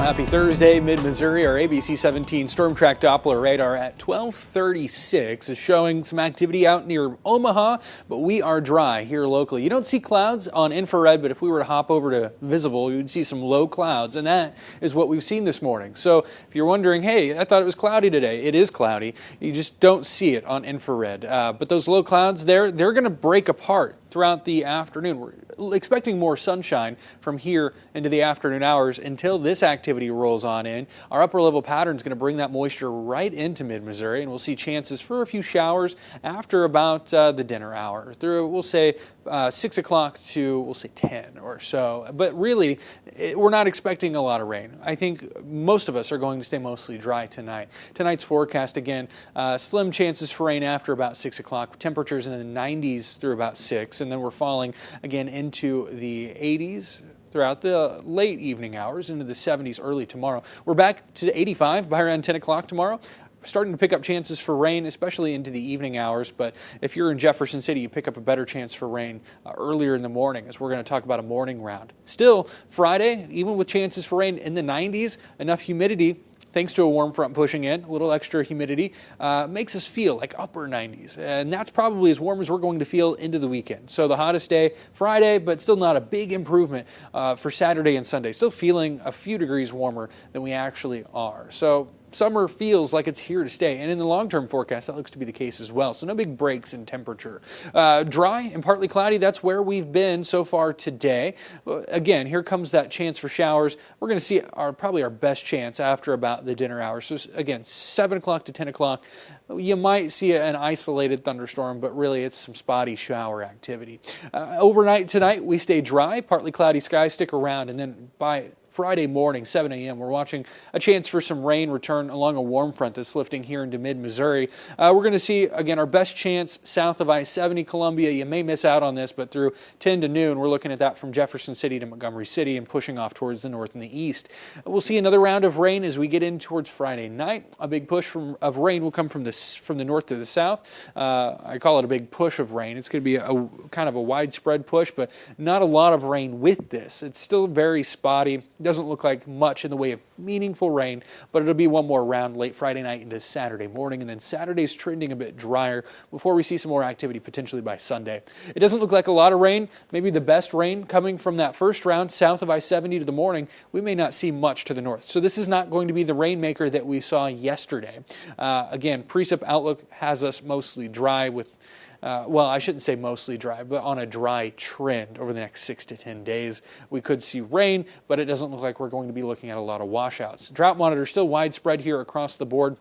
happy Thursday, mid-Missouri. Our ABC 17 Storm Track Doppler radar at 12:36 is showing some activity out near Omaha, but we are dry here locally. You don't see clouds on infrared, but if we were to hop over to visible, you'd see some low clouds, and that is what we've seen this morning. So if you're wondering, hey, I thought it was cloudy today, it is cloudy. You just don't see it on infrared. But those low clouds, they're going to break apart throughout the afternoon. We're expecting more sunshine from here into the afternoon hours until this activity rolls on in. Our upper level pattern is going to bring that moisture right into mid-Missouri, and we'll see chances for a few showers after about the dinner hour. Through, we'll say 6 o'clock to, we'll say 10 or so. But really, we're not expecting a lot of rain. I think most of us are going to stay mostly dry tonight. Tonight's forecast, again, slim chances for rain after about 6 o'clock. Temperatures in the 90s through about 6, and then we're falling again into the 80s throughout the late evening hours, into the 70s early tomorrow. We're back to 85 by around 10 o'clock tomorrow. Starting to pick up chances for rain, especially into the evening hours. But if you're in Jefferson City, you pick up a better chance for rain earlier in the morning, as we're going to talk about a morning round. Still, Friday, even with chances for rain in the 90s, enough humidity, thanks to a warm front pushing in, a little extra humidity, makes us feel like upper 90s. And that's probably as warm as we're going to feel into the weekend. So the hottest day, Friday, but still not a big improvement for Saturday and Sunday. Still feeling a few degrees warmer than we actually are. So summer feels like it's here to stay, and in the long-term forecast, that looks to be the case as well. So no big breaks in temperature. Dry and partly cloudy, that's where we've been so far today. Again, here comes that chance for showers. We're going to see probably our best chance after about the dinner hours. So again, 7 o'clock to 10 o'clock, you might see an isolated thunderstorm, but really it's some spotty shower activity. Overnight tonight, we stay dry, partly cloudy skies stick around, and then by Friday morning, 7 a.m., we're watching a chance for some rain return along a warm front that's lifting here into mid-Missouri. We're going to see, again, our best chance south of I-70 Columbia. You may miss out on this, but through 10 to noon, we're looking at that from Jefferson City to Montgomery City and pushing off towards the north and the east. We'll see another round of rain as we get in towards Friday night. A big push of rain will come from the north to the south. I call it a big push of rain. It's going to be a kind of a widespread push, but not a lot of rain with this. It's still very spotty. Doesn't look like much in the way of meaningful rain, but it'll be one more round late Friday night into Saturday morning, and then Saturday's trending a bit drier before we see some more activity potentially by Sunday. It doesn't look like a lot of rain. Maybe the best rain coming from that first round south of I-70 to the morning. We may not see much to the north. So this is not going to be the rainmaker that we saw yesterday. Again, precip outlook has us mostly dry with well, I shouldn't say mostly dry, but on a dry trend over the next 6 to 10 days. We could see rain, but it doesn't look like we're going to be looking at a lot of washouts. Drought monitor still widespread here across the board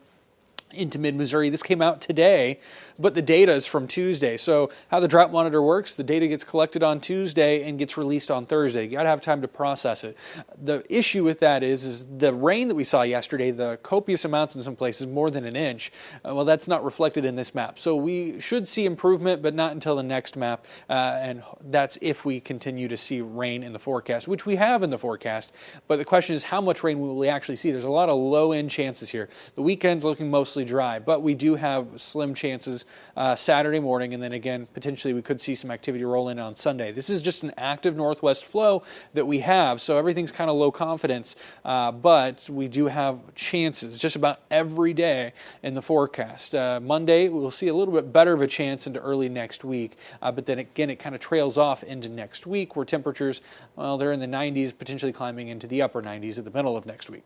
into mid-Missouri. This came out today, but the data is from Tuesday. So how the drought monitor works, the data gets collected on Tuesday and gets released on Thursday. You got to have time to process it. The issue with that is the rain that we saw yesterday, the copious amounts in some places, more than an inch, well, that's not reflected in this map. So we should see improvement, but not until the next map, and that's if we continue to see rain in the forecast, which we have in the forecast. But the question is, how much rain will we actually see? There's a lot of low-end chances here. The weekend's looking mostly dry, but we do have slim chances Saturday morning, and then again, potentially we could see some activity roll in on Sunday. This is just an active northwest flow that we have, so everything's kind of low confidence, but we do have chances just about every day in the forecast. Monday, we'll see a little bit better of a chance into early next week, but then again, it kind of trails off into next week where temperatures, well, they're in the 90s, potentially climbing into the upper 90s at the middle of next week.